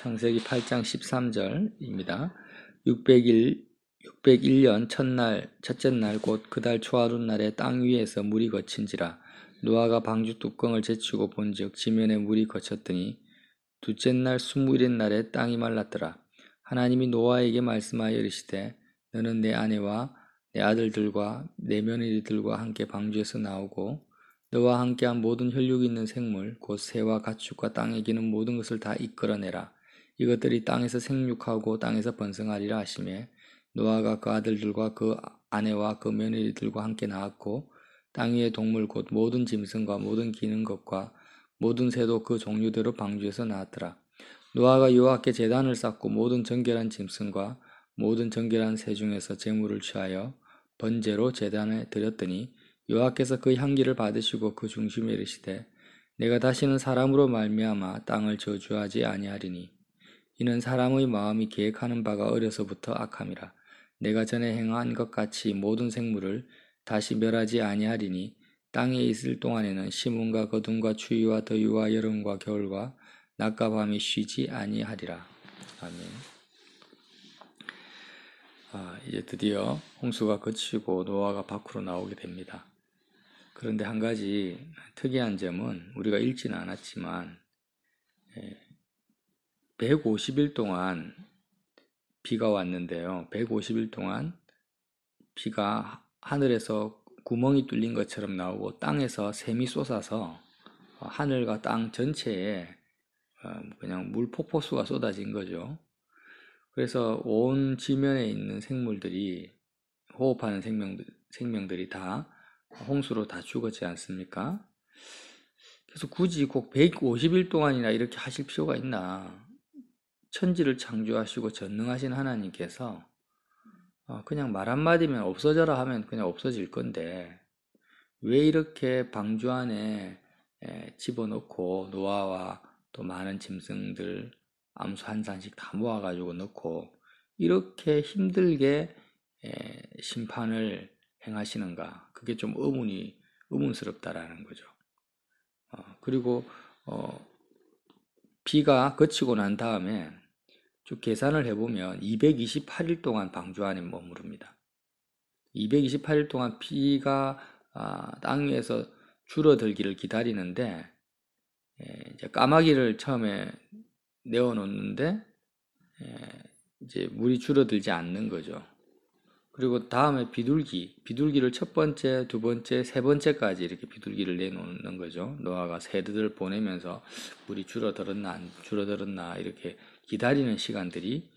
창세기 8장 13절입니다. 601년 첫째 날 곧 그 달 초하룻날에 땅 위에서 물이 거친지라. 노아가 방주 뚜껑을 제치고 본즉 지면에 물이 거쳤더니 둘째 날 20일의 날에 땅이 말랐더라. 하나님이 노아에게 말씀하여 이르시되 너는 내 아내와 내 아들들과 내 며느리들과 함께 방주에서 나오고 너와 함께한 모든 혈육 있는 생물 곧 새와 가축과 땅에 기는 모든 것을 다 이끌어내라. 이것들이 땅에서 생육하고 땅에서 번성하리라 하시매 노아가 그 아들들과 그 아내와 그 며느리들과 함께 나왔고 땅 위의 동물 곧 모든 짐승과 모든 기는 것과 모든 새도 그 종류대로 방주에서 나왔더라. 노아가 여호와께 제단을 쌓고 모든 정결한 짐승과 모든 정결한 새 중에서 제물을 취하여 번제로 제단에 드렸더니 여호와께서 그 향기를 받으시고 그 중심에 이르시되 내가 다시는 사람으로 말미암아 땅을 저주하지 아니하리니 이는 사람의 마음이 계획하는 바가 어려서부터 악함이라. 내가 전에 행한 것 같이 모든 생물을 다시 멸하지 아니하리니 땅에 있을 동안에는 심음과 거둠과 추위와 더위와 여름과 겨울과 낮과 밤이 쉬지 아니하리라. 아멘. 이제 드디어 홍수가 그치고 노아가 밖으로 나오게 됩니다. 그런데 한 가지 특이한 점은 우리가 읽지는 않았지만 150일 동안 비가 왔는데요. 150일 동안 비가 하늘에서 구멍이 뚫린 것처럼 나오고 땅에서 샘이 솟아서 하늘과 땅 전체에 그냥 물 폭포수가 쏟아진 거죠. 그래서 온 지면에 있는 생물들이 호흡하는 생명들이 다 홍수로 다 죽었지 않습니까? 그래서 굳이 꼭 150일 동안이나 이렇게 하실 필요가 있나? 천지를 창조하시고 전능하신 하나님께서 그냥 말 한마디면 없어져라 하면 그냥 없어질 건데 왜 이렇게 방주 안에 집어넣고 노아와 또 많은 짐승들 암수 한 산씩 다 모아가지고 넣고 이렇게 힘들게 심판을 행하시는가? 그게 좀 의문스럽다라는 거죠. 그리고 비가 그치고 난 다음에 쭉 계산을 해보면 228일 동안 방주 안에 머무릅니다. 228일 동안 비가 땅 위에서 줄어들기를 기다리는데 이제 까마귀를 처음에 내어놓는데 이제 물이 줄어들지 않는 거죠. 그리고 다음에 비둘기를 첫 번째, 두 번째, 세 번째까지 이렇게 비둘기를 내놓는 거죠. 노아가 새들을 보내면서 물이 줄어들었나 안 줄어들었나 이렇게 기다리는 시간들이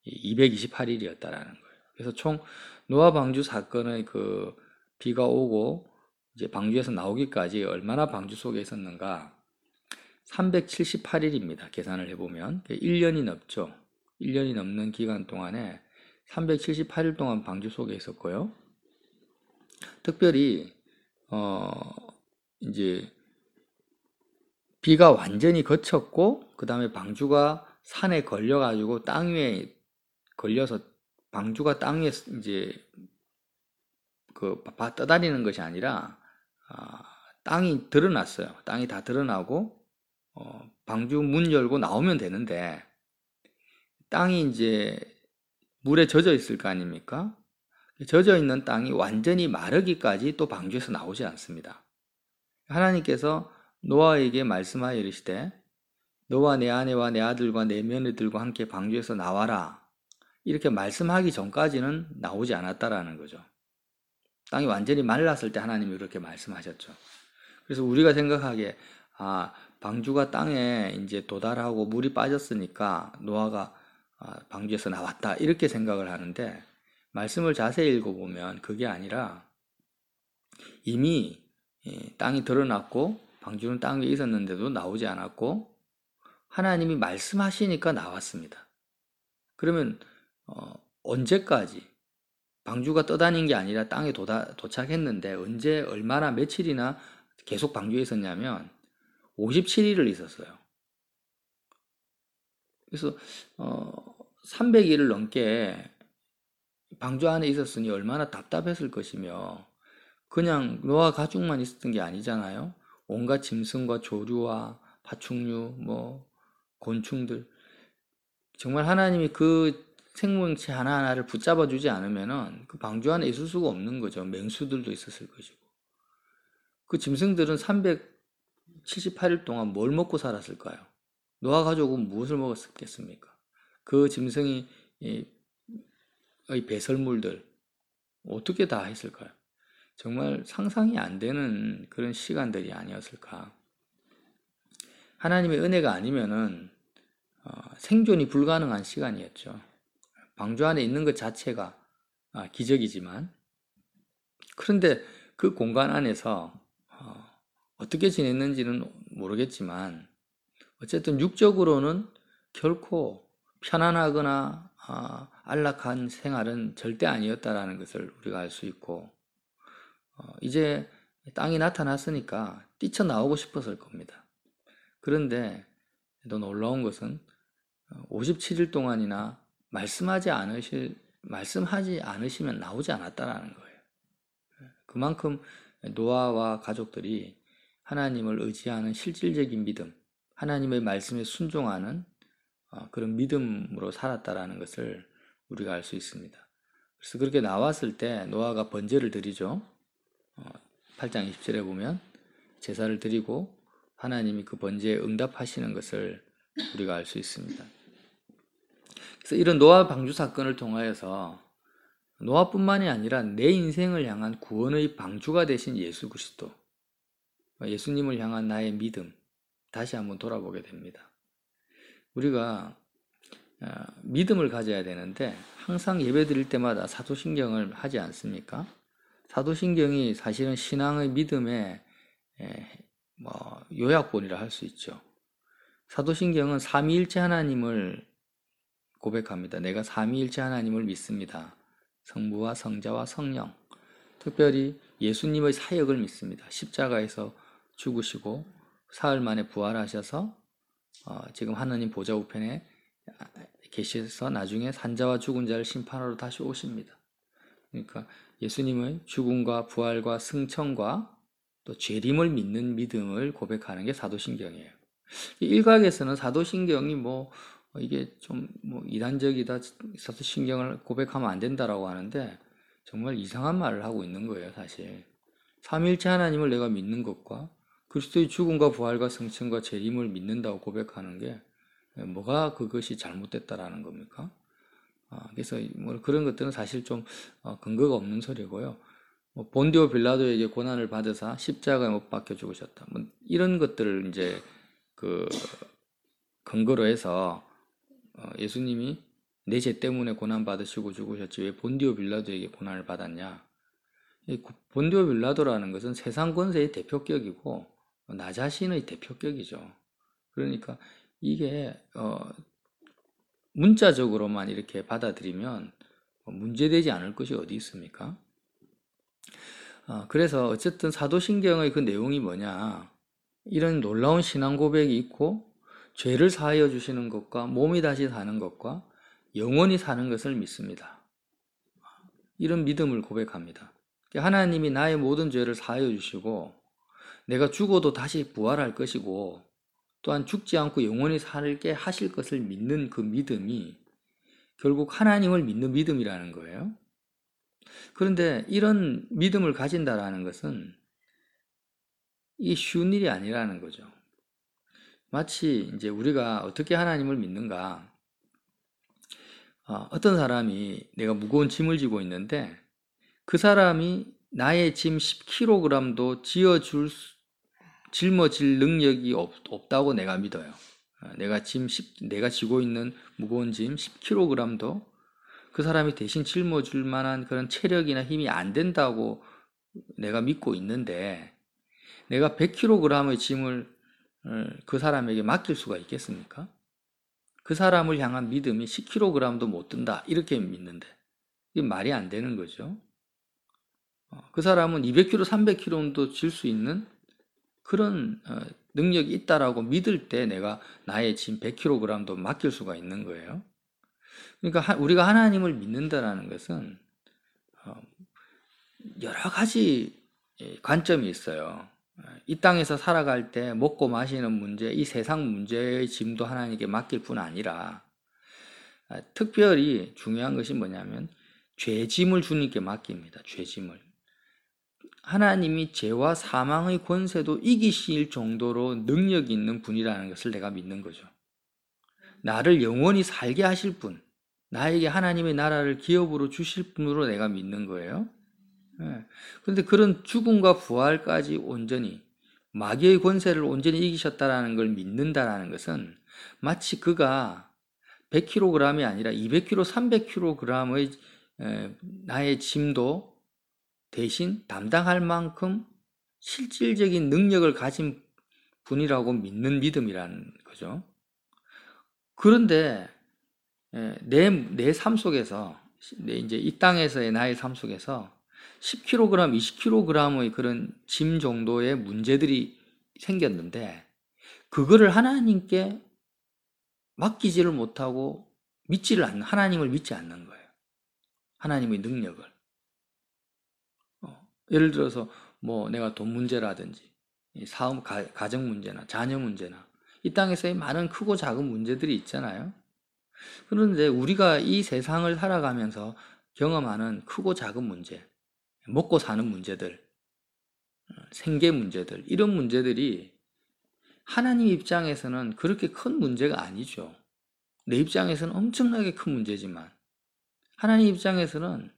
228일이었다라는 거예요. 그래서 총 노아 방주 사건의 그 비가 오고 이제 방주에서 나오기까지 얼마나 방주 속에 있었는가? 378일입니다. 계산을 해보면 1년이 넘죠. 1년이 넘는 기간 동안에 378일 동안 방주 속에 있었고요. 특별히 이제 비가 완전히 그쳤고 그 다음에 방주가 산에 걸려가지고 땅 위에 걸려서 방주가 땅 위에 이제 떠다니는 것이 아니라 땅이 드러났어요. 땅이 다 드러나고 방주 문 열고 나오면 되는데 땅이 이제 물에 젖어 있을 거 아닙니까? 젖어 있는 땅이 완전히 마르기까지 또 방주에서 나오지 않습니다. 하나님께서 노아에게 말씀하여 이르시되 너와 내 아내와 내 아들과 내 며느리들과 함께 방주에서 나와라. 이렇게 말씀하기 전까지는 나오지 않았다라는 거죠. 땅이 완전히 말랐을 때 하나님이 이렇게 말씀하셨죠. 그래서 우리가 생각하기에 방주가 땅에 이제 도달하고 물이 빠졌으니까 노아가 방주에서 나왔다 이렇게 생각을 하는데 말씀을 자세히 읽어보면 그게 아니라 이미 땅이 드러났고 방주는 땅 위에 있었는데도 나오지 않았고 하나님이 말씀하시니까 나왔습니다. 그러면 언제까지 방주가 떠다닌 게 아니라 땅에 도착했는데 언제 얼마나 며칠이나 계속 방주에 있었냐면 57일을 있었어요. 그래서 300일을 넘게 방주 안에 있었으니 얼마나 답답했을 것이며 그냥 노아 가족만 있었던 게 아니잖아요. 온갖 짐승과 조류와 파충류, 곤충들 정말 하나님이 그 생명체 하나하나를 붙잡아 주지 않으면은 그 방주 안에 있을 수가 없는 거죠. 맹수들도 있었을 것이고. 그 짐승들은 378일 동안 뭘 먹고 살았을까요? 노아 가족은 무엇을 먹었겠습니까? 그 짐승이 의 배설물들 어떻게 다 했을까요? 정말 상상이 안 되는 그런 시간들이 아니었을까. 하나님의 은혜가 아니면은 생존이 불가능한 시간이었죠. 방주 안에 있는 것 자체가 기적이지만, 그런데 그 공간 안에서 어떻게 지냈는지는 모르겠지만 어쨌든 육적으로는 결코 편안하거나 안락한 생활은 절대 아니었다라는 것을 우리가 알 수 있고, 이제 땅이 나타났으니까 뛰쳐나오고 싶었을 겁니다. 그런데 더 놀라운 것은 57일 동안이나 말씀하지 않으시면 나오지 않았다라는 거예요. 그만큼 노아와 가족들이 하나님을 의지하는 실질적인 믿음, 하나님의 말씀에 순종하는 그런 믿음으로 살았다라는 것을 우리가 알 수 있습니다. 그래서 그렇게 나왔을 때 노아가 번제를 드리죠. 8장 20절에 보면 제사를 드리고 하나님이 그 번제에 응답하시는 것을 우리가 알 수 있습니다. 그래서 이런 노아 방주 사건을 통하여서 노아뿐만이 아니라 내 인생을 향한 구원의 방주가 되신 예수 그리스도, 예수님을 향한 나의 믿음, 다시 한번 돌아보게 됩니다. 우리가 믿음을 가져야 되는데 항상 예배 드릴 때마다 사도신경을 하지 않습니까? 사도신경이 사실은 신앙의 믿음의 요약본이라 할 수 있죠. 사도신경은 삼위일체 하나님을 고백합니다. 내가 삼위일체 하나님을 믿습니다. 성부와 성자와 성령, 특별히 예수님의 사역을 믿습니다. 십자가에서 죽으시고 사흘 만에 부활하셔서 지금 하나님 보좌 우편에 계셔서 나중에 산자와 죽은 자를 심판하러 다시 오십니다. 그러니까 예수님의 죽음과 부활과 승천과 또 죄림을 믿는 믿음을 고백하는 게 사도신경이에요. 일각에서는 사도신경이 이게 좀 이단적이다, 사도신경을 고백하면 안 된다라고 하는데 정말 이상한 말을 하고 있는 거예요, 사실. 삼위일체 하나님을 내가 믿는 것과 그리스도의 죽음과 부활과 승천과 재림을 믿는다고 고백하는 게 뭐가 그것이 잘못됐다라는 겁니까? 그래서 그런 것들은 사실 좀 근거가 없는 소리고요. 본디오 빌라도에게 고난을 받으사 십자가에 못 박혀 죽으셨다. 이런 것들을 이제 그 근거로 해서 예수님이 내 죄 때문에 고난 받으시고 죽으셨지 왜 본디오 빌라도에게 고난을 받았냐? 본디오 빌라도라는 것은 세상 권세의 대표격이고 나 자신의 대표격이죠. 그러니까 이게 문자적으로만 이렇게 받아들이면 문제되지 않을 것이 어디 있습니까? 그래서 어쨌든 사도신경의 그 내용이 뭐냐, 이런 놀라운 신앙 고백이 있고 죄를 사하여 주시는 것과 몸이 다시 사는 것과 영원히 사는 것을 믿습니다. 이런 믿음을 고백합니다. 하나님이 나의 모든 죄를 사하여 주시고 내가 죽어도 다시 부활할 것이고 또한 죽지 않고 영원히 살게 하실 것을 믿는 그 믿음이 결국 하나님을 믿는 믿음이라는 거예요. 그런데 이런 믿음을 가진다라는 것은 이게 쉬운 일이 아니라는 거죠. 마치 이제 우리가 어떻게 하나님을 믿는가? 어떤 사람이 내가 무거운 짐을 지고 있는데 그 사람이 나의 짐 10kg도 짊어질 능력이 없다고 내가 믿어요. 내가 지고 있는 무거운 짐 10kg도 그 사람이 대신 짊어질 만한 그런 체력이나 힘이 안 된다고 내가 믿고 있는데 내가 100kg의 짐을 그 사람에게 맡길 수가 있겠습니까? 그 사람을 향한 믿음이 10kg도 못 든다 이렇게 믿는데 이게 말이 안 되는 거죠. 그 사람은 200kg, 300kg도 질 수 있는 그런 능력이 있다라고 믿을 때 내가 나의 짐 100kg도 맡길 수가 있는 거예요. 그러니까 우리가 하나님을 믿는다라는 것은 여러 가지 관점이 있어요. 이 땅에서 살아갈 때 먹고 마시는 문제, 이 세상 문제의 짐도 하나님께 맡길 뿐 아니라 특별히 중요한 것이 뭐냐면 죄짐을 주님께 맡깁니다. 죄짐을. 하나님이 죄와 사망의 권세도 이기실 정도로 능력이 있는 분이라는 것을 내가 믿는 거죠. 나를 영원히 살게 하실 분, 나에게 하나님의 나라를 기업으로 주실 분으로 내가 믿는 거예요. 그런데 그런 죽음과 부활까지 온전히 마귀의 권세를 온전히 이기셨다라는 걸 믿는다라는 것은 마치 그가 100kg이 아니라 200kg, 300kg의 나의 짐도 대신 담당할 만큼 실질적인 능력을 가진 분이라고 믿는 믿음이라는 거죠. 그런데 내 삶 속에서, 이제 이 땅에서의 나의 삶 속에서 10kg, 20kg의 그런 짐 정도의 문제들이 생겼는데 그거를 하나님께 맡기지를 못하고 하나님을 믿지 않는 거예요. 하나님의 능력을. 예를 들어서 뭐 내가 돈 문제라든지 사업, 가정 문제나 자녀 문제나 이 땅에서의 많은 크고 작은 문제들이 있잖아요. 그런데 우리가 이 세상을 살아가면서 경험하는 크고 작은 문제, 먹고 사는 문제들, 생계 문제들, 이런 문제들이 하나님 입장에서는 그렇게 큰 문제가 아니죠. 내 입장에서는 엄청나게 큰 문제지만 하나님 입장에서는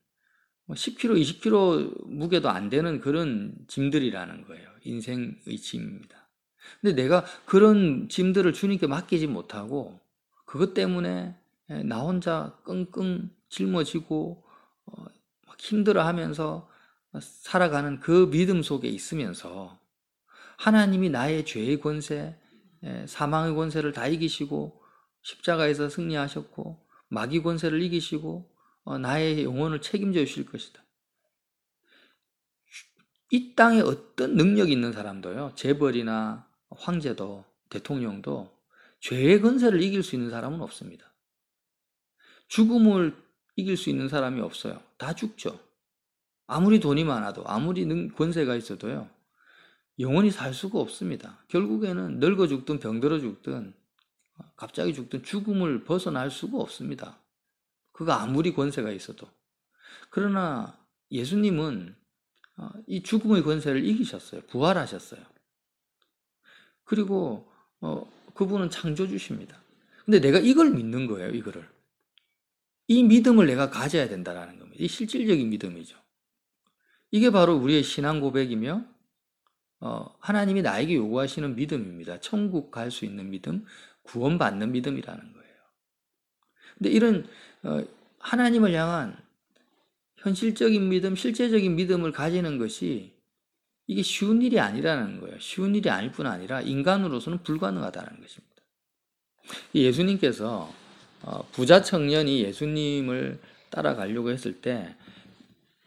10kg, 20kg 무게도 안 되는 그런 짐들이라는 거예요. 인생의 짐입니다. 근데 내가 그런 짐들을 주님께 맡기지 못하고 그것 때문에 나 혼자 끙끙 짊어지고 막 힘들어하면서 살아가는 그 믿음 속에 있으면서 하나님이 나의 죄의 권세, 사망의 권세를 다 이기시고 십자가에서 승리하셨고 마귀 권세를 이기시고 나의 영혼을 책임져 주실 것이다. 이 땅에 어떤 능력이 있는 사람도요, 재벌이나 황제도 대통령도 죄의 권세를 이길 수 있는 사람은 없습니다. 죽음을 이길 수 있는 사람이 없어요. 다 죽죠. 아무리 돈이 많아도 아무리 권세가 있어도요, 영원히 살 수가 없습니다. 결국에는 늙어 죽든 병들어 죽든 갑자기 죽든 죽음을 벗어날 수가 없습니다. 그가 아무리 권세가 있어도. 그러나 예수님은 이 죽음의 권세를 이기셨어요. 부활하셨어요. 그리고 그분은 창조주십니다. 근데 내가 이걸 믿는 거예요. 이거를. 이 믿음을 내가 가져야 된다는 겁니다. 이 실질적인 믿음이죠. 이게 바로 우리의 신앙 고백이며 하나님이 나에게 요구하시는 믿음입니다. 천국 갈 수 있는 믿음, 구원받는 믿음이라는 거예요. 근데 이런 하나님을 향한 현실적인 믿음, 실제적인 믿음을 가지는 것이 이게 쉬운 일이 아니라는 거예요. 쉬운 일이 아닐 뿐 아니라 인간으로서는 불가능하다는 것입니다. 예수님께서 부자 청년이 예수님을 따라가려고 했을 때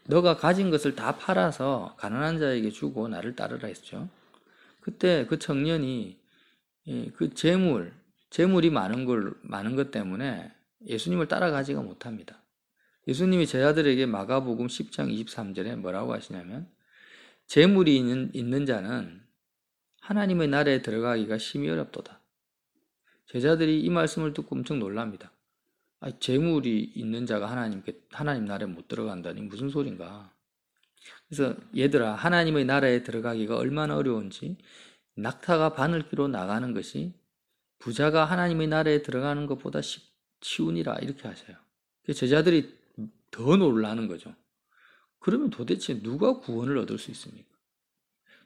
너가 가진 것을 다 팔아서 가난한 자에게 주고 나를 따르라 했죠. 그때 그 청년이 그 재물이 많은 것 때문에 예수님을 따라가지가 못합니다. 예수님이 제자들에게 마가복음 10장 23절에 뭐라고 하시냐면 재물이 있는 자는 하나님의 나라에 들어가기가 심히 어렵도다. 제자들이 이 말씀을 듣고 엄청 놀랍니다. 재물이 있는 자가 하나님 나라에 못 들어간다니 무슨 소린가. 그래서 얘들아, 하나님의 나라에 들어가기가 얼마나 어려운지 낙타가 바늘기로 나가는 것이 부자가 하나님의 나라에 들어가는 것보다 쉬우니라 이렇게 하셔요. 제자들이 더 놀라는 거죠. 그러면 도대체 누가 구원을 얻을 수 있습니까?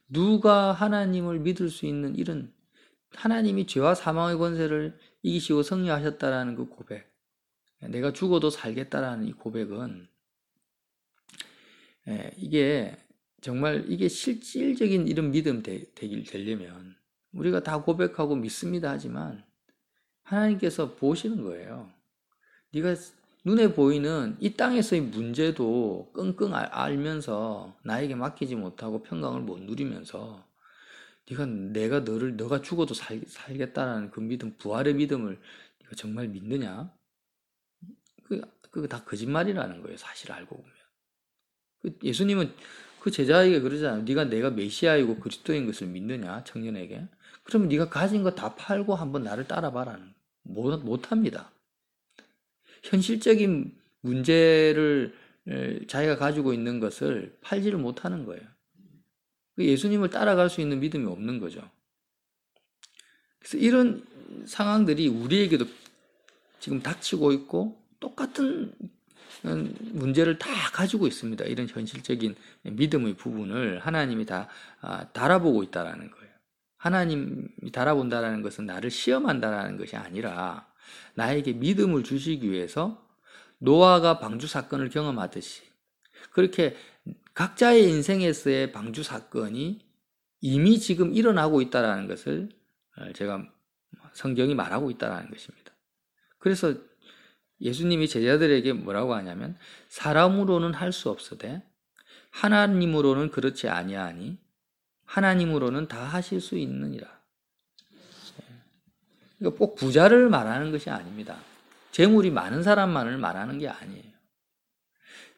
누가 하나님을 믿을 수 있는 이런 하나님이 죄와 사망의 권세를 이기시고 승리하셨다라는 그 고백, 내가 죽어도 살겠다라는 이 고백은 이게 정말 이게 실질적인 이런 믿음 되려면 우리가 다 고백하고 믿습니다 하지만 하나님께서 보시는 거예요. 네가 눈에 보이는 이 땅에서의 문제도 끙끙 앓면서 나에게 맡기지 못하고 평강을 못 누리면서 너가 죽어도 살겠다라는 그 믿음, 부활의 믿음을 네가 정말 믿느냐? 그거 다 거짓말이라는 거예요. 사실 알고 보면. 예수님은 그 제자에게 그러잖아요. 내가 메시아이고 그리스도인 것을 믿느냐? 청년에게. 그러면 네가 가진 거 다 팔고 한번 나를 따라봐라는. 못합니다. 현실적인 문제를 자기가 가지고 있는 것을 팔지를 못하는 거예요. 예수님을 따라갈 수 있는 믿음이 없는 거죠. 그래서 이런 상황들이 우리에게도 지금 닥치고 있고 똑같은 문제를 다 가지고 있습니다. 이런 현실적인 믿음의 부분을 하나님이 다 달아보고 있다라는 거예요. 하나님이 달아본다라는 것은 나를 시험한다라는 것이 아니라 나에게 믿음을 주시기 위해서 노아가 방주 사건을 경험하듯이 그렇게 각자의 인생에서의 방주 사건이 이미 지금 일어나고 있다라는 것을 제가 성경이 말하고 있다라는 것입니다. 그래서 예수님이 제자들에게 뭐라고 하냐면 사람으로는 할 수 없으되 하나님으로는 그렇지 아니하니 하나님으로는 다 하실 수 있느니라. 그러니까 꼭 부자를 말하는 것이 아닙니다. 재물이 많은 사람만을 말하는 게 아니에요.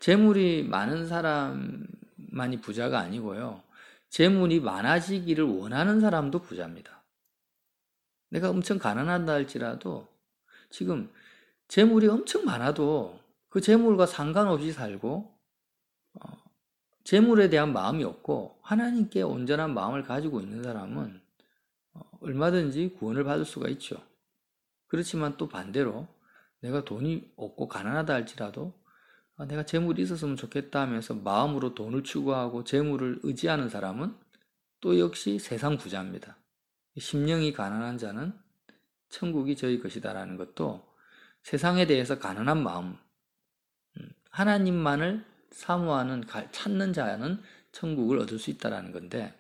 재물이 많은 사람만이 부자가 아니고요. 재물이 많아지기를 원하는 사람도 부자입니다. 내가 엄청 가난하다 할지라도 지금 재물이 엄청 많아도 그 재물과 상관없이 살고 재물에 대한 마음이 없고 하나님께 온전한 마음을 가지고 있는 사람은 얼마든지 구원을 받을 수가 있죠. 그렇지만 또 반대로 내가 돈이 없고 가난하다 할지라도 내가 재물이 있었으면 좋겠다 하면서 마음으로 돈을 추구하고 재물을 의지하는 사람은 또 역시 세상 부자입니다. 심령이 가난한 자는 천국이 저희 것이다라는 것도 세상에 대해서 가난한 마음, 하나님만을 사모하는, 찾는 자는 천국을 얻을 수 있다라는 건데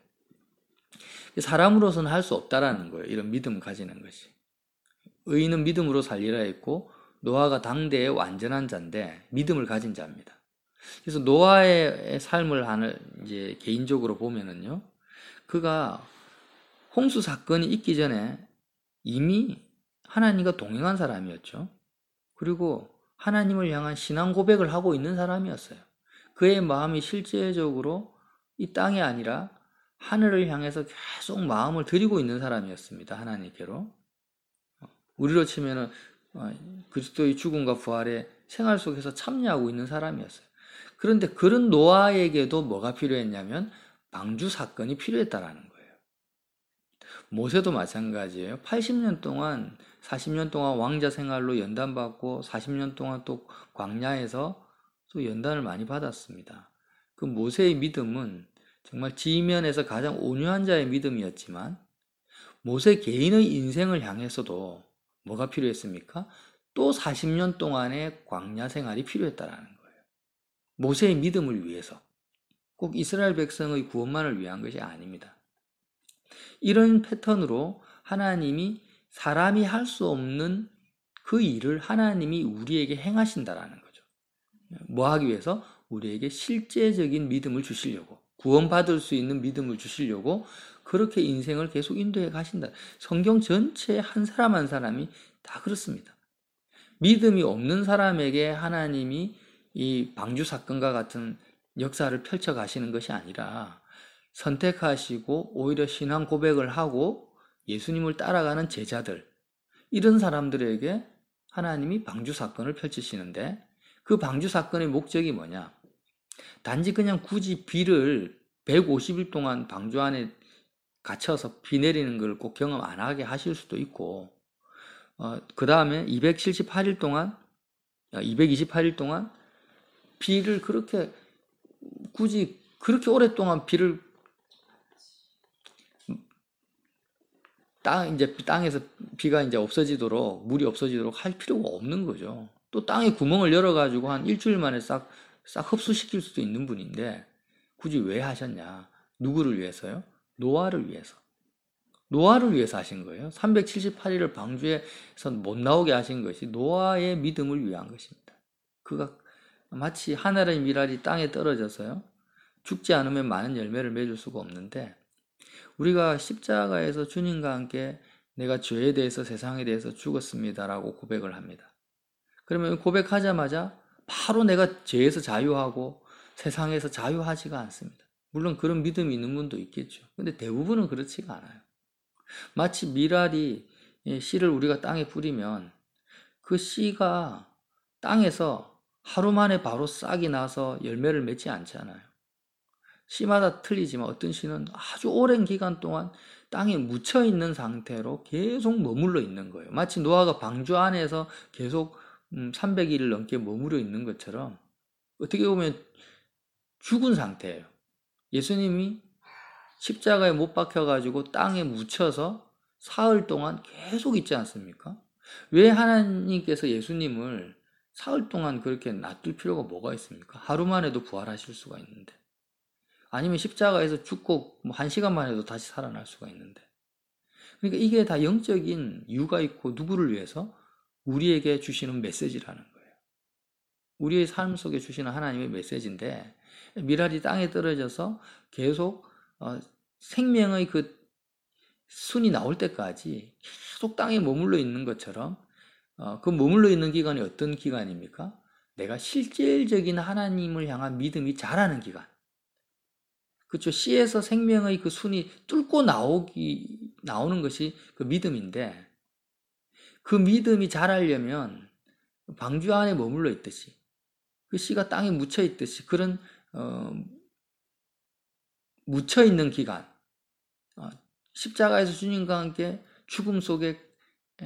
사람으로서는 할 수 없다라는 거예요. 이런 믿음을 가지는 것이. 의인은 믿음으로 살리라 했고 노아가 당대의 완전한 자인데 믿음을 가진 자입니다. 그래서 노아의 삶을 이제 개인적으로 보면은요, 그가 홍수 사건이 있기 전에 이미 하나님과 동행한 사람이었죠. 그리고 하나님을 향한 신앙 고백을 하고 있는 사람이었어요. 그의 마음이 실제적으로 이 땅이 아니라 하늘을 향해서 계속 마음을 들이고 있는 사람이었습니다. 하나님께로. 우리로 치면은 그리스도의 죽음과 부활의 생활 속에서 참여하고 있는 사람이었어요. 그런데 그런 노아에게도 뭐가 필요했냐면 방주 사건이 필요했다라는 거예요. 모세도 마찬가지예요. 80년 동안 40년 동안 왕자 생활로 연단받고 40년 동안 또 광야에서 또 연단을 많이 받았습니다. 그 모세의 믿음은 정말 지면에서 가장 온유한 자의 믿음이었지만 모세 개인의 인생을 향해서도 뭐가 필요했습니까? 또 40년 동안의 광야 생활이 필요했다라는 거예요. 모세의 믿음을 위해서. 꼭 이스라엘 백성의 구원만을 위한 것이 아닙니다. 이런 패턴으로 하나님이 사람이 할 수 없는 그 일을 하나님이 우리에게 행하신다라는 거죠. 뭐 하기 위해서? 우리에게 실제적인 믿음을 주시려고, 구원받을 수 있는 믿음을 주시려고 그렇게 인생을 계속 인도해 가신다. 성경 전체에 한 사람 한 사람이 다 그렇습니다. 믿음이 없는 사람에게 하나님이 이 방주 사건과 같은 역사를 펼쳐 가시는 것이 아니라 선택하시고 오히려 신앙 고백을 하고 예수님을 따라가는 제자들, 이런 사람들에게 하나님이 방주 사건을 펼치시는데 그 방주 사건의 목적이 뭐냐? 단지 그냥 굳이 비를 150일 동안 방주 안에 갇혀서 비 내리는 걸 꼭 경험 안 하게 하실 수도 있고, 그 다음에 228일 동안, 228일 동안 비를 그렇게 굳이 그렇게 오랫동안 비를 이제 땅에서 비가 이제 없어지도록, 물이 없어지도록 할 필요가 없는 거죠. 또 땅에 구멍을 열어가지고 한 일주일 만에 싹 흡수시킬 수도 있는 분인데 굳이 왜 하셨냐? 누구를 위해서요? 노아를 위해서. 노아를 위해서 하신 거예요. 378일을 방주에서 못 나오게 하신 것이 노아의 믿음을 위한 것입니다. 그가 마치 하늘의 미랄이 땅에 떨어져서요, 죽지 않으면 많은 열매를 맺을 수가 없는데 우리가 십자가에서 주님과 함께 내가 죄에 대해서 세상에 대해서 죽었습니다라고 고백을 합니다. 그러면 고백하자마자 바로 내가 죄에서 자유하고 세상에서 자유하지가 않습니다. 물론 그런 믿음이 있는 분도 있겠죠. 근데 대부분은 그렇지가 않아요. 마치 미랄이 씨를 우리가 땅에 뿌리면 그 씨가 땅에서 하루 만에 바로 싹이 나서 열매를 맺지 않잖아요. 씨마다 틀리지만 어떤 씨는 아주 오랜 기간 동안 땅에 묻혀 있는 상태로 계속 머물러 있는 거예요. 마치 노아가 방주 안에서 계속 300일을 넘게 머무르 있는 것처럼 어떻게 보면 죽은 상태예요. 예수님이 십자가에 못 박혀가지고 땅에 묻혀서 사흘 동안 계속 있지 않습니까? 왜 하나님께서 예수님을 사흘 동안 그렇게 놔둘 필요가 뭐가 있습니까? 하루만 해도 부활하실 수가 있는데. 아니면 십자가에서 죽고 뭐 1시간만 해도 다시 살아날 수가 있는데. 그러니까 이게 다 영적인 이유가 있고 누구를 위해서? 우리에게 주시는 메시지라는 거예요. 우리의 삶 속에 주시는 하나님의 메시지인데 미랄이 땅에 떨어져서 계속 생명의 그 순이 나올 때까지 계속 땅에 머물러 있는 것처럼 그 머물러 있는 기간이 어떤 기간입니까? 내가 실질적인 하나님을 향한 믿음이 자라는 기간. 그렇죠. 씨에서 생명의 그 순이 뚫고 나오는 것이 그 믿음인데 그 믿음이 자라려면 방주 안에 머물러 있듯이 그 씨가 땅에 묻혀 있듯이 그런 묻혀 있는 기간, 십자가에서 주님과 함께 죽음 속에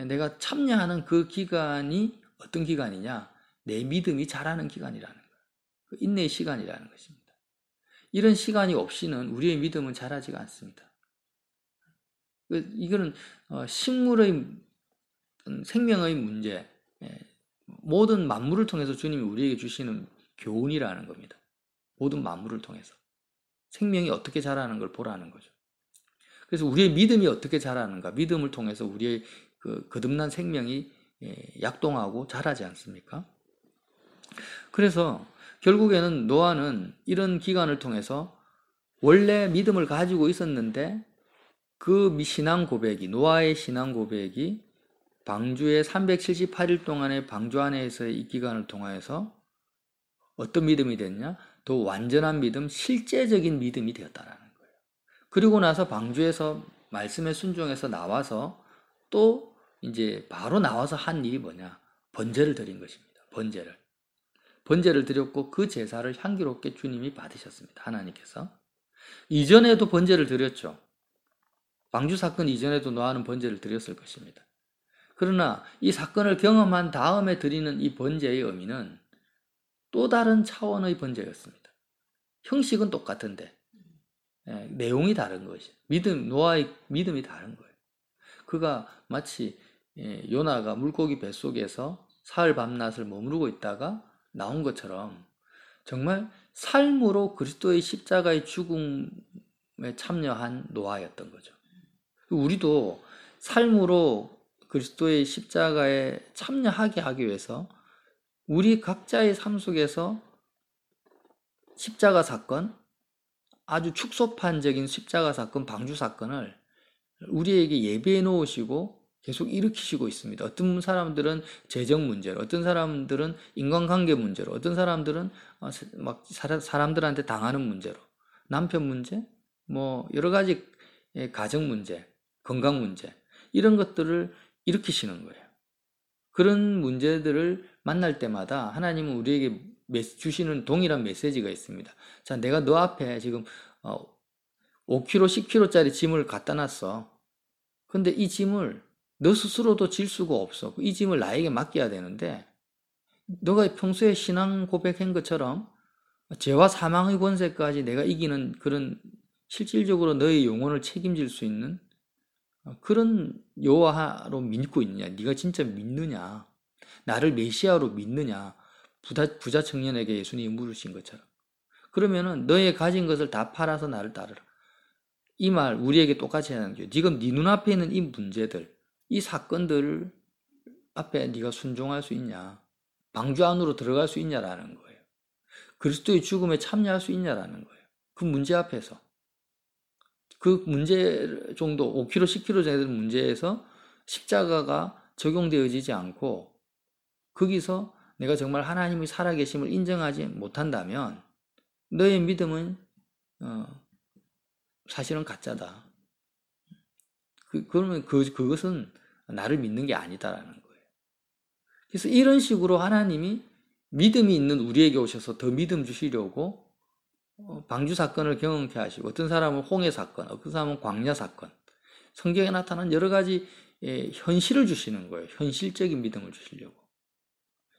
내가 참여하는 그 기간이 어떤 기간이냐? 내 믿음이 자라는 기간이라는 거예요. 그 인내의 시간이라는 것입니다. 이런 시간이 없이는 우리의 믿음은 자라지가 않습니다. 이거는 식물의 생명의 문제, 모든 만물을 통해서 주님이 우리에게 주시는 교훈이라는 겁니다. 모든 만물을 통해서 생명이 어떻게 자라는 걸 보라는 거죠. 그래서 우리의 믿음이 어떻게 자라는가? 믿음을 통해서 우리의 그 거듭난 생명이 약동하고 자라지 않습니까? 그래서 결국에는 노아는 이런 기간을 통해서 원래 믿음을 가지고 있었는데 그 신앙 고백이, 노아의 신앙 고백이 방주의 378일 동안의 방주 안에서의 이 기간을 통하여서 어떤 믿음이 됐냐? 더 완전한 믿음, 실제적인 믿음이 되었다라는 거예요. 그리고 나서 방주에서 말씀에 순종해서 나와서 또 이제 바로 나와서 한 일이 뭐냐? 번제를 드린 것입니다. 번제를 드렸고 그 제사를 향기롭게 주님이 받으셨습니다. 하나님께서. 이전에도 번제를 드렸죠. 방주 사건 이전에도 노아는 번제를 드렸을 것입니다. 그러나 이 사건을 경험한 다음에 드리는 이 번제의 의미는 또 다른 차원의 번제였습니다. 형식은 똑같은데 내용이 다른 것이 노아의 믿음이 다른 거예요. 그가 마치 요나가 물고기 뱃속에서 사흘 밤낮을 머무르고 있다가 나온 것처럼 정말 삶으로 그리스도의 십자가의 죽음에 참여한 노아였던 거죠. 우리도 삶으로 그리스도의 십자가에 참여하게 하기 위해서 우리 각자의 삶 속에서 십자가 사건, 아주 축소판적인 십자가 사건, 방주 사건을 우리에게 예비해 놓으시고 계속 일으키시고 있습니다. 어떤 사람들은 재정 문제로, 어떤 사람들은 인간관계 문제로, 어떤 사람들은 막 사람들한테 당하는 문제로, 남편 문제, 뭐 여러 가지 가정 문제, 건강 문제 이런 것들을 일으키시는 거예요. 그런 문제들을 만날 때마다 하나님은 우리에게 주시는 동일한 메시지가 있습니다. 자, 내가 너 앞에 지금 5kg, 10kg짜리 짐을 갖다 놨어. 근데 이 짐을 너 스스로도 질 수가 없어. 이 짐을 나에게 맡겨야 되는데 너가 평소에 신앙 고백한 것처럼 죄와 사망의 권세까지 내가 이기는 그런 실질적으로 너의 영혼을 책임질 수 있는 그런 여호와로 믿고 있느냐? 네가 진짜 믿느냐? 나를 메시아로 믿느냐? 부자 청년에게 예수님이 물으신 것처럼. 그러면은 너의 가진 것을 다 팔아서 나를 따르라. 이 말 우리에게 똑같이 하는 거죠. 지금 네 눈앞에 있는 이 문제들, 이 사건들 앞에 네가 순종할 수 있냐? 방주 안으로 들어갈 수 있냐라는 거예요. 그리스도의 죽음에 참여할 수 있냐라는 거예요. 그 문제 앞에서. 그 문제 정도 5kg, 10kg 정도 문제에서 십자가가 적용되어지지 않고 거기서 내가 정말 하나님이 살아계심을 인정하지 못한다면 너의 믿음은 사실은 가짜다. 그러면 그것은 나를 믿는 게 아니다라는 거예요. 그래서 이런 식으로 하나님이 믿음이 있는 우리에게 오셔서 더 믿음 주시려고 방주 사건을 경험케 하시고, 어떤 사람은 홍해 사건, 어떤 사람은 광야 사건, 성경에 나타난 여러 가지 현실을 주시는 거예요. 현실적인 믿음을 주시려고.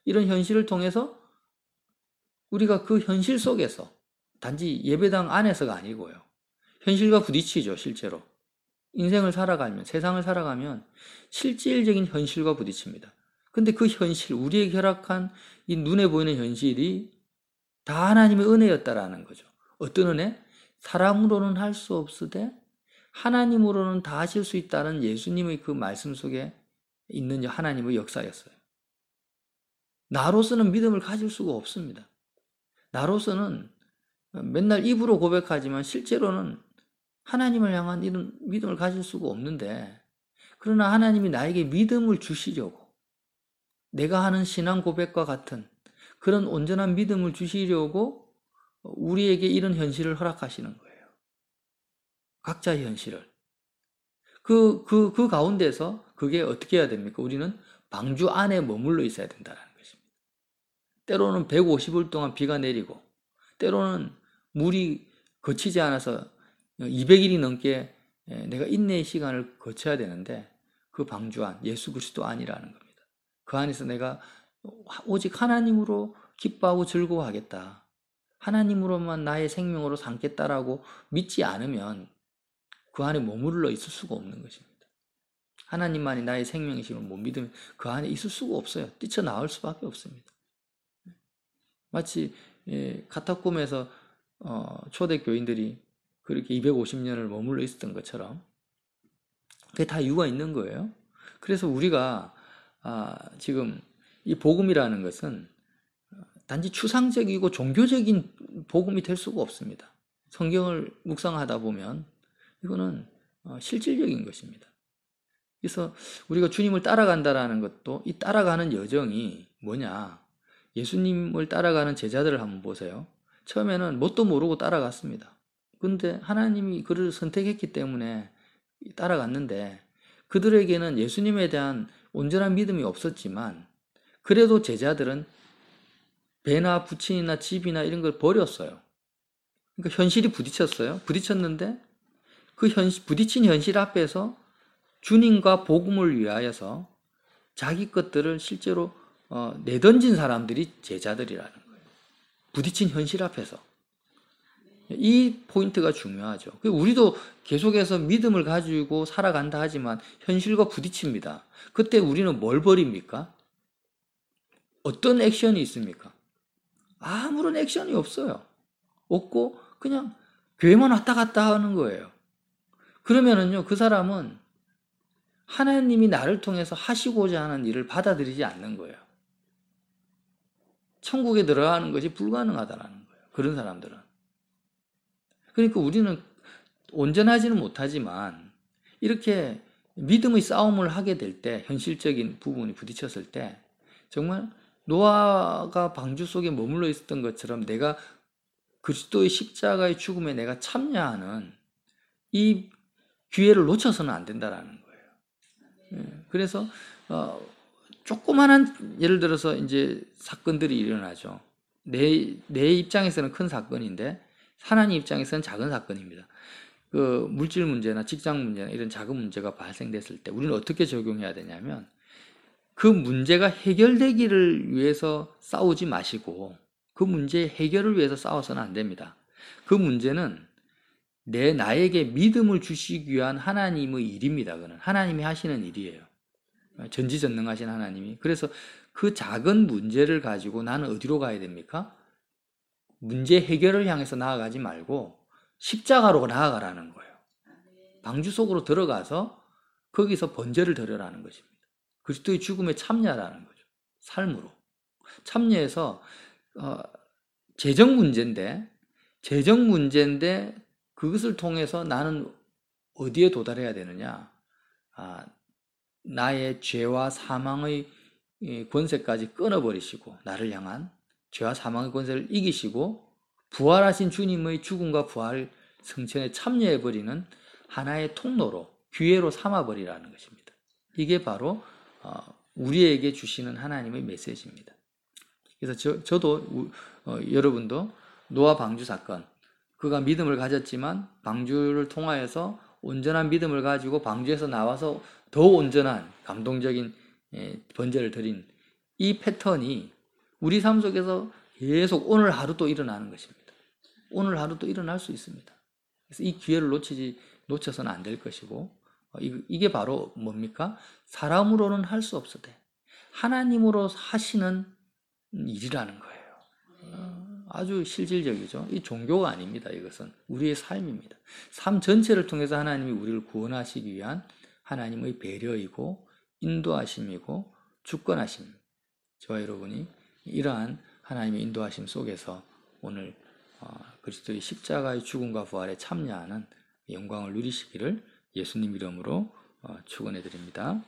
이런 현실을 통해서 우리가 그 현실 속에서, 단지 예배당 안에서가 아니고요, 현실과 부딪히죠. 실제로 인생을 살아가면, 세상을 살아가면 실질적인 현실과 부딪힙니다. 근데 그 현실, 우리에게 허락한 이 눈에 보이는 현실이 다 하나님의 은혜였다라는 거죠. 어떤 은혜? 사람으로는 할 수 없으되 하나님으로는 다 하실 수 있다는 예수님의 그 말씀 속에 있는 하나님의 역사였어요. 나로서는 믿음을 가질 수가 없습니다. 나로서는 맨날 입으로 고백하지만 실제로는 하나님을 향한 이런 믿음을 가질 수가 없는데, 그러나 하나님이 나에게 믿음을 주시려고, 내가 하는 신앙 고백과 같은 그런 온전한 믿음을 주시려고 우리에게 이런 현실을 허락하시는 거예요. 각자의 현실을. 그 가운데서 그게 어떻게 해야 됩니까? 우리는 방주 안에 머물러 있어야 된다는 것입니다. 때로는 150일 동안 비가 내리고, 때로는 물이 거치지 않아서 200일이 넘게 내가 인내의 시간을 거쳐야 되는데, 그 방주 안, 예수 그리스도 안이라는 겁니다. 그 안에서 내가 오직 하나님으로 기뻐하고 즐거워하겠다, 하나님으로만 나의 생명으로 삼겠다라고 믿지 않으면 그 안에 머물러 있을 수가 없는 것입니다. 하나님만이 나의 생명이심을 못 믿으면 그 안에 있을 수가 없어요. 뛰쳐나올 수밖에 없습니다. 마치 카타콤에서 초대교인들이 그렇게 250년을 머물러 있었던 것처럼 그게 다 이유가 있는 거예요. 그래서 우리가 지금 이 복음이라는 것은 단지 추상적이고 종교적인 복음이 될 수가 없습니다. 성경을 묵상하다 보면 이거는 실질적인 것입니다. 그래서 우리가 주님을 따라간다라는 것도, 이 따라가는 여정이 뭐냐, 예수님을 따라가는 제자들을 한번 보세요. 처음에는 뭣도 모르고 따라갔습니다. 근데 하나님이 그를 선택했기 때문에 따라갔는데, 그들에게는 예수님에 대한 온전한 믿음이 없었지만 그래도 제자들은 배나 부친이나 집이나 이런 걸 버렸어요. 그러니까 현실이 부딪혔어요. 부딪혔는데 그 부딪힌 현실 앞에서 주님과 복음을 위하여서 자기 것들을 실제로 내던진 사람들이 제자들이라는 거예요. 부딪힌 현실 앞에서. 이 포인트가 중요하죠. 우리도 계속해서 믿음을 가지고 살아간다 하지만 현실과 부딪힙니다. 그때 우리는 뭘 버립니까? 어떤 액션이 있습니까? 아무런 액션이 없어요. 없고 그냥 교회만 왔다 갔다 하는 거예요. 그러면은요, 그 사람은 하나님이 나를 통해서 하시고자 하는 일을 받아들이지 않는 거예요. 천국에 들어가는 것이 불가능하다는 거예요. 그런 사람들은. 그러니까 우리는 온전하지는 못하지만 이렇게 믿음의 싸움을 하게 될 때, 현실적인 부분이 부딪혔을 때, 정말 노아가 방주 속에 머물러 있었던 것처럼 내가 그리스도의 십자가의 죽음에 내가 참여하는 이 기회를 놓쳐서는 안 된다라는 거예요. 그래서 조그만한, 예를 들어서 이제 사건들이 일어나죠. 내 입장에서는 큰 사건인데 하나님 입장에서는 작은 사건입니다. 그 물질 문제나 직장 문제나 이런 작은 문제가 발생됐을 때 우리는 어떻게 적용해야 되냐면, 그 문제가 해결되기를 위해서 싸우지 마시고 그 문제의 해결을 위해서 싸워서는 안 됩니다. 그 문제는 나에게 믿음을 주시기 위한 하나님의 일입니다. 그는 하나님이 하시는 일이에요. 전지전능하신 하나님이. 그래서 그 작은 문제를 가지고 나는 어디로 가야 됩니까? 문제 해결을 향해서 나아가지 말고 십자가로 나아가라는 거예요. 방주 속으로 들어가서 거기서 번제를 드려라는 것입니다. 그리스도의 죽음에 참여하라는 거죠. 삶으로. 참여해서 재정 문제인데 그것을 통해서 나는 어디에 도달해야 되느냐? 나의 죄와 사망의 권세까지 끊어버리시고, 나를 향한 죄와 사망의 권세를 이기시고 부활하신 주님의 죽음과 부활 성천에 참여해버리는 하나의 통로로, 기회로 삼아버리라는 것입니다. 이게 바로 우리에게 주시는 하나님의 메시지입니다. 그래서 저도 여러분도 노아 방주 사건, 그가 믿음을 가졌지만 방주를 통하여서 온전한 믿음을 가지고 방주에서 나와서 더 온전한 감동적인 번제를 드린 이 패턴이 우리 삶 속에서 계속 오늘 하루 또 일어나는 것입니다. 오늘 하루 또 일어날 수 있습니다. 그래서 이 기회를 놓쳐서는 안 될 것이고, 이게 바로 뭡니까? 사람으로는 할 수 없어대 하나님으로 하시는 일이라는 거예요. 아주 실질적이죠. 이 종교가 아닙니다. 이것은 우리의 삶입니다. 삶 전체를 통해서 하나님이 우리를 구원하시기 위한 하나님의 배려이고 인도하심이고 주권하심. 저와 여러분이 이러한 하나님의 인도하심 속에서 오늘 그리스도의 십자가의 죽음과 부활에 참여하는 영광을 누리시기를 예수님 이름으로 축원해 드립니다.